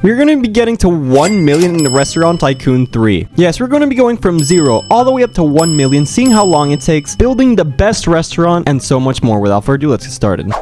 We're going to be getting to 1 million in the Restaurant Tycoon 3. Yes, we're going to be going from 0 all the way up to 1 million, seeing how long it takes, building the best restaurant, and so much more. Without further ado, let's get started.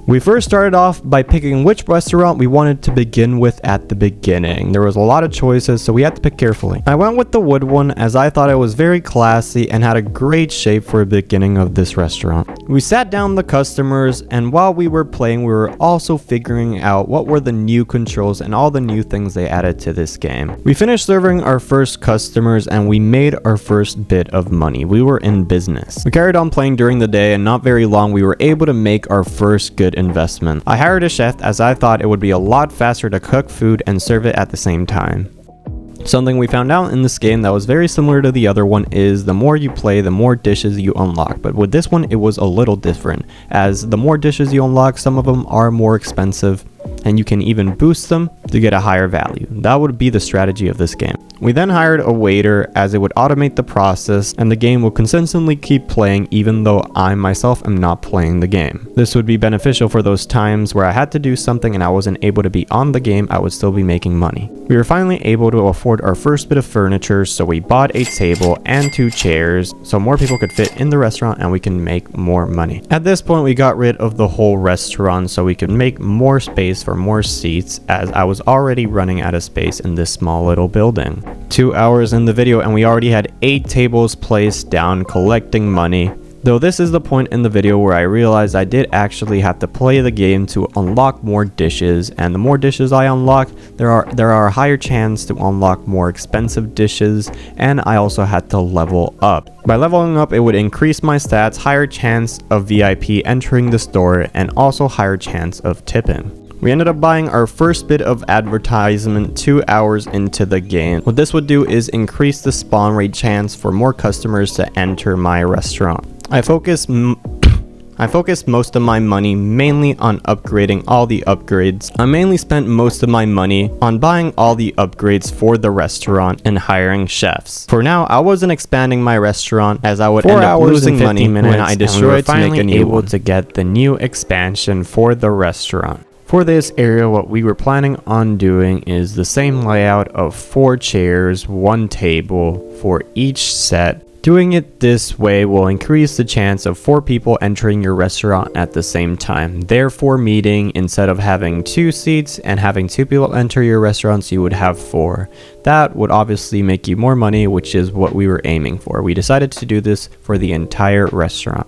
We first started off by picking which restaurant we wanted to begin with at the beginning. There was a lot of choices, so we had to pick carefully. I went with the wood one as I thought it was very classy and had a great shape for the beginning of this restaurant. We sat down the customers, and while we were playing, we were also figuring out what were the new controls and all the new things they added to this game. We finished serving our first customers and we made our first bit of money. We were in business. We carried on playing during the day, and not very long we were able to make our first good investment. I hired a chef as I thought it would be a lot faster to cook food and serve it at the same time. Something we found out in this game that was very similar to the other one is the more you play, the more dishes you unlock. But with this one, it was a little different, as the more dishes you unlock, some of them are more expensive, and you can even boost them to get a higher value. That would be the strategy of this game. We then hired a waiter as it would automate the process and the game will consistently keep playing even though I myself am not playing the game. This would be beneficial for those times where I had to do something and I wasn't able to be on the game. I would still be making money. We were finally able to afford our first bit of furniture, so we bought a table and 2 chairs so more people could fit in the restaurant and we can make more money. At this point, we got rid of the whole restaurant so we could make more space for more seats, as I was already running out of space in this small little building. 2 hours in the video and we already had 8 tables placed down collecting money. Though this is the point in the video where I realized I did actually have to play the game to unlock more dishes, and the more dishes I unlock, there are a higher chance to unlock more expensive dishes, and I also had to level up. By leveling up, it would increase my stats, higher chance of VIP entering the store, and also higher chance of tipping. We ended up buying our first bit of advertisement 2 hours into the game. What this would do is increase the spawn rate chance for more customers to enter my restaurant. I focused most of my money mainly on upgrading all the upgrades. I mainly spent most of my money on buying all the upgrades for the restaurant and hiring chefs. For now, I wasn't expanding my restaurant as I would end up losing money when I destroyed to make a new one. To get the new expansion for the restaurant. For this area, what we were planning on doing is the same layout of 4 chairs, 1 table for each set. Doing it this way will increase the chance of 4 people entering your restaurant at the same time. Therefore, meeting, instead of having 2 seats and having 2 people enter your restaurants, you would have 4. That would obviously make you more money, which is what we were aiming for. We decided to do this for the entire restaurant.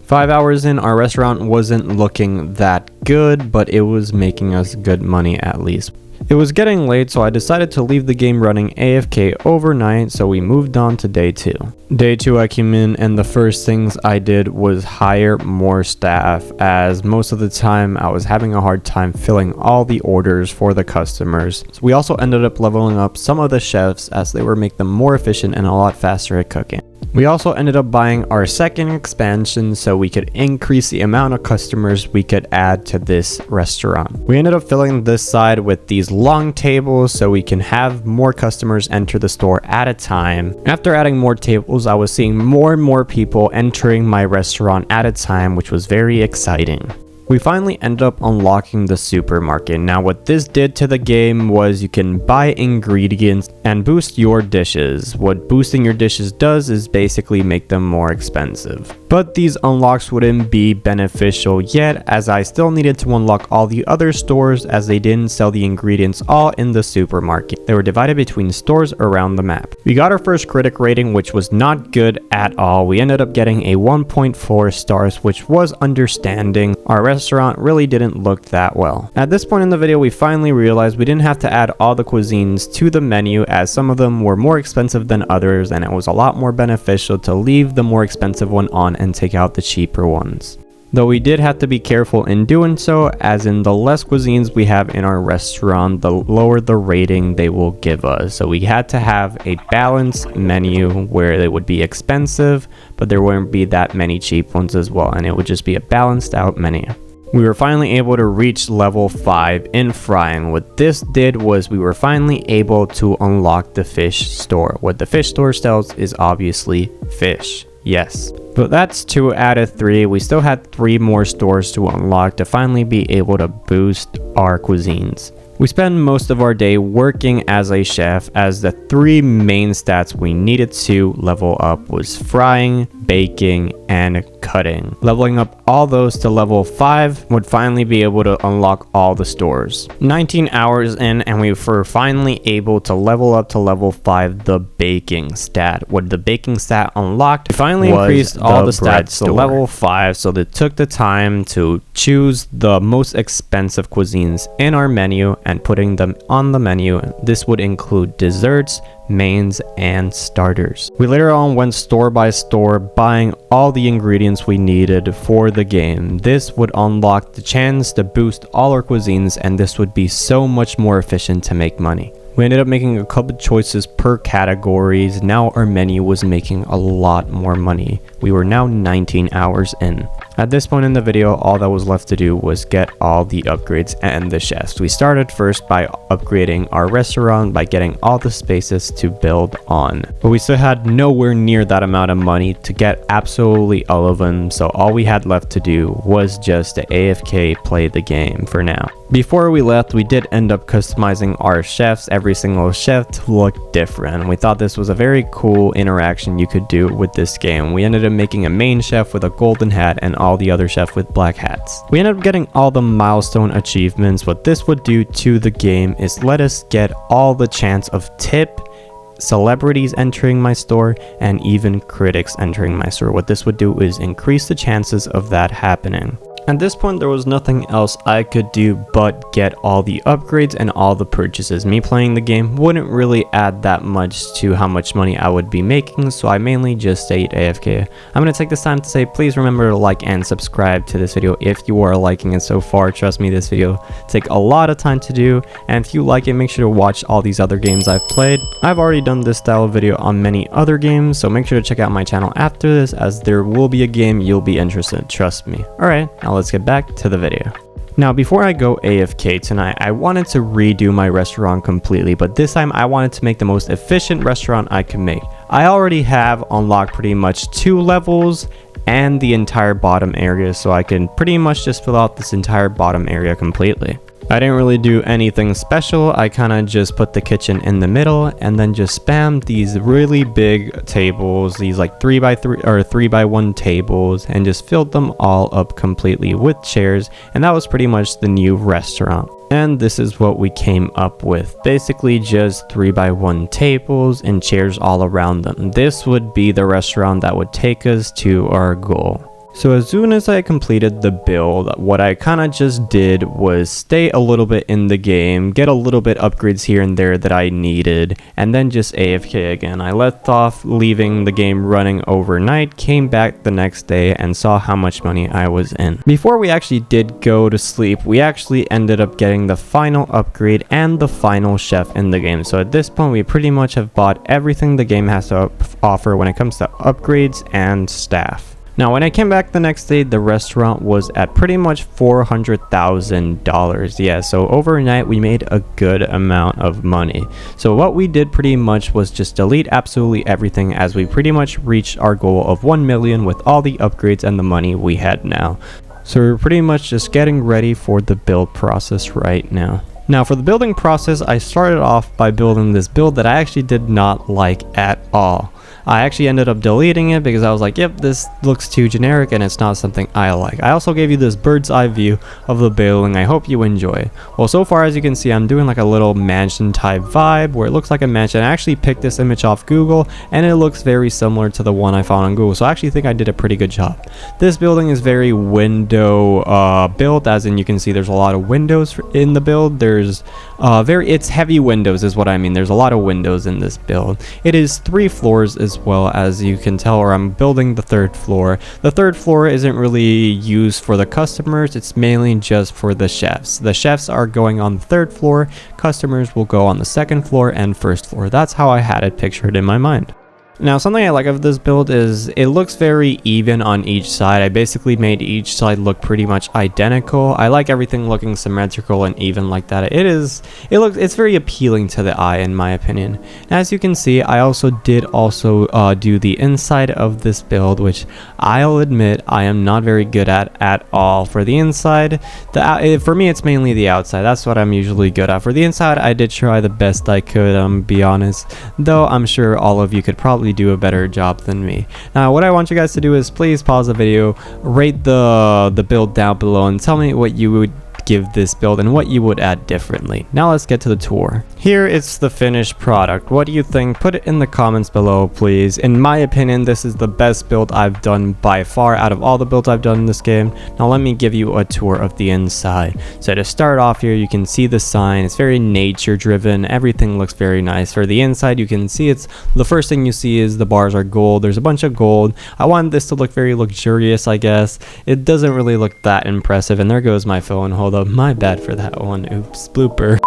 5 hours in, our restaurant wasn't looking that good, but it was making us good money at least. It was getting late, so I decided to leave the game running AFK overnight, so we moved on to day 2. Day 2 I came in and the first things I did was hire more staff, as most of the time I was having a hard time filling all the orders for the customers. So we also ended up leveling up some of the chefs as they would make them more efficient and a lot faster at cooking. We also ended up buying our second expansion so we could increase the amount of customers we could add to this restaurant. We ended up filling this side with these long tables so we can have more customers enter the store at a time. After adding more tables, I was seeing more and more people entering my restaurant at a time, which was very exciting. We finally ended up unlocking the supermarket. Now what this did to the game was you can buy ingredients and boost your dishes. What boosting your dishes does is basically make them more expensive. But these unlocks wouldn't be beneficial yet, as I still needed to unlock all the other stores as they didn't sell the ingredients all in the supermarket. They were divided between stores around the map. We got our first critic rating, which was not good at all. We ended up getting a 1.4 stars, which was understanding. Our restaurant really didn't look that well. At this point in the video, we finally realized we didn't have to add all the cuisines to the menu, as some of them were more expensive than others, and it was a lot more beneficial to leave the more expensive one on and take out the cheaper ones. Though we did have to be careful in doing so, as in the less cuisines we have in our restaurant, the lower the rating they will give us. So we had to have a balanced menu where they would be expensive, but there wouldn't be that many cheap ones as well, and it would just be a balanced out menu. We were finally able to reach level 5 in frying. What this did was we were finally able to unlock the fish store. What the fish store sells is obviously fish. Yes. But that's 2 out of 3. We still had 3 more stores to unlock to finally be able to boost our cuisines. We spend most of our day working as a chef, as the 3 main stats we needed to level up was frying, baking, and cutting. Leveling up all those to level 5 would finally be able to unlock all the stores. 19 hours in and we were finally able to level up to level 5 the baking stat. With the baking stat unlocked, we finally increased all the stats to level 5, so they took the time to choose the most expensive cuisines in our menu and putting them on the menu. This would include desserts, mains, and starters. We later on went store by store buying all the ingredients we needed for the game. This would unlock the chance to boost all our cuisines, and this would be so much more efficient to make money. We ended up making a couple choices per categories. Now our menu was making a lot more money. We were now 19 hours in. At this point in the video, all that was left to do was get all the upgrades and the chefs. We started first by upgrading our restaurant by getting all the spaces to build on. But we still had nowhere near that amount of money to get absolutely all of them, so all we had left to do was just to AFK play the game for now. Before we left, we did end up customizing our chefs. Every single chef to look different. We thought this was a very cool interaction you could do with this game. We ended up making a main chef with a golden hat and all the other chefs with black hats. We ended up getting all the milestone achievements. What this would do to the game is let us get all the chance of tip, celebrities entering my store, and even critics entering my store. What this would do is increase the chances of that happening. At this point, there was nothing else I could do but get all the upgrades and all the purchases. Me playing the game wouldn't really add that much to how much money I would be making, so I mainly just stayed AFK. I'm going to take this time to say, please remember to like and subscribe to this video if you are liking it so far. Trust me, this video takes a lot of time to do, and if you like it, make sure to watch all these other games I've played. I've already done this style of video on many other games, so make sure to check out my channel after this, as there will be a game you'll be interested in, trust me. Alright, now let's get back to the video. Now, before I go AFK tonight, I wanted to redo my restaurant completely, but this time I wanted to make the most efficient restaurant I could make. I already have unlocked pretty much 2 levels and the entire bottom area, so I can pretty much just fill out this entire bottom area completely. I didn't really do anything special. I kind of just put the kitchen in the middle and then just spammed these really big tables, these like 3x3 or 3x1 tables, and just filled them all up completely with chairs, and that was pretty much the new restaurant. And this is what we came up with. Basically just 3x1 tables and chairs all around them. This would be the restaurant that would take us to our goal. So as soon as I completed the build, what I kind of just did was stay a little bit in the game, get a little bit upgrades here and there that I needed, and then just AFK again. I left off leaving the game running overnight, came back the next day, and saw how much money I was in. Before we actually did go to sleep, we actually ended up getting the final upgrade and the final chef in the game. So at this point, we pretty much have bought everything the game has to offer when it comes to upgrades and staff. Now, when I came back the next day, the restaurant was at pretty much $400,000. Yeah, so overnight we made a good amount of money. So what we did pretty much was just delete absolutely everything, as we pretty much reached our goal of 1 million with all the upgrades and the money we had now. So we're pretty much just getting ready for the build process right now. Now, for the building process, I started off by building this build that I actually did not like at all. I actually ended up deleting it because I was like, yep, this looks too generic and it's not something I like. I also gave you this bird's eye view of the building. I hope you enjoy. Well, so far as you can see, I'm doing like a little mansion type vibe where it looks like a mansion. I actually picked this image off Google and it looks very similar to the one I found on Google. So I actually think I did a pretty good job. This building is very window built, as in you can see there's a lot of windows in the build. There's it's heavy windows is what I mean. There's a lot of windows in this build. It is 3 floors as well, as you can tell, or I'm building the 3rd floor. The 3rd floor isn't really used for the customers, it's mainly just for the chefs. The chefs are going on the 3rd floor, customers will go on the 2nd floor and 1st floor. That's how I had it pictured in my mind. Now, something I like of this build is it looks very even on each side. I basically made each side look pretty much identical. I like everything looking symmetrical and even like that. It's very appealing to the eye in my opinion. As you can see, I also did do the inside of this build, which I'll admit I am not very good at all. For the inside, for me it's mainly the outside. That's what I'm usually good at. For the inside, I did try the best I could, be honest, though I'm sure all of you could probably do a better job than me. Now, what I want you guys to do is please pause the video, rate the build down below, and tell me what you would give this build and what you would add differently. Now let's get to the tour. Here it's the finished product. What do you think? Put it in the comments below, please. In my opinion, this is the best build I've done by far out of all the builds I've done in this game. Now let me give you a tour of the inside. So to start off here, you can see the sign. It's very nature driven. Everything looks very nice. For the inside, you can see the first thing you see is the bars are gold. There's a bunch of gold. I wanted this to look very luxurious, I guess. It doesn't really look that impressive. And there goes my phone. Hold up, my bad for that one. Oops, blooper.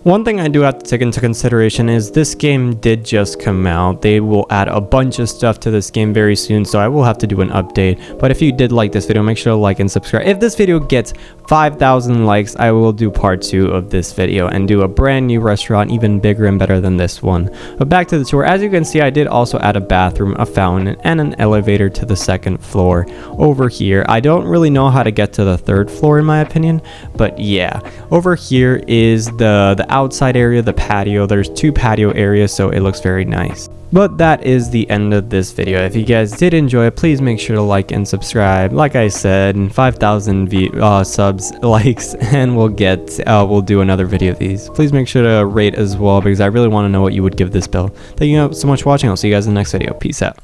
One thing I do have to take into consideration is this game did just come out. They will add a bunch of stuff to this game very soon, so I will have to do an update. But if you did like this video, make sure to like and subscribe. If this video gets 5,000 likes, I will do part 2 of this video and do a brand new restaurant, even bigger and better than this one. But back to the tour. As you can see, I did also add a bathroom, a fountain, and an elevator to the second floor over here. I don't really know how to get to the third floor in my opinion, but yeah. Over here is the outside area, the patio. There's 2 patio areas, so it looks very nice. But that is the end of this video. If you guys did enjoy it, please make sure to like and subscribe. Like I said, 5,000 subs, likes, and we'll do another video of these. Please make sure to rate as well, because I really want to know what you would give this build. Thank you so much for watching. I'll see you guys in the next video. Peace out.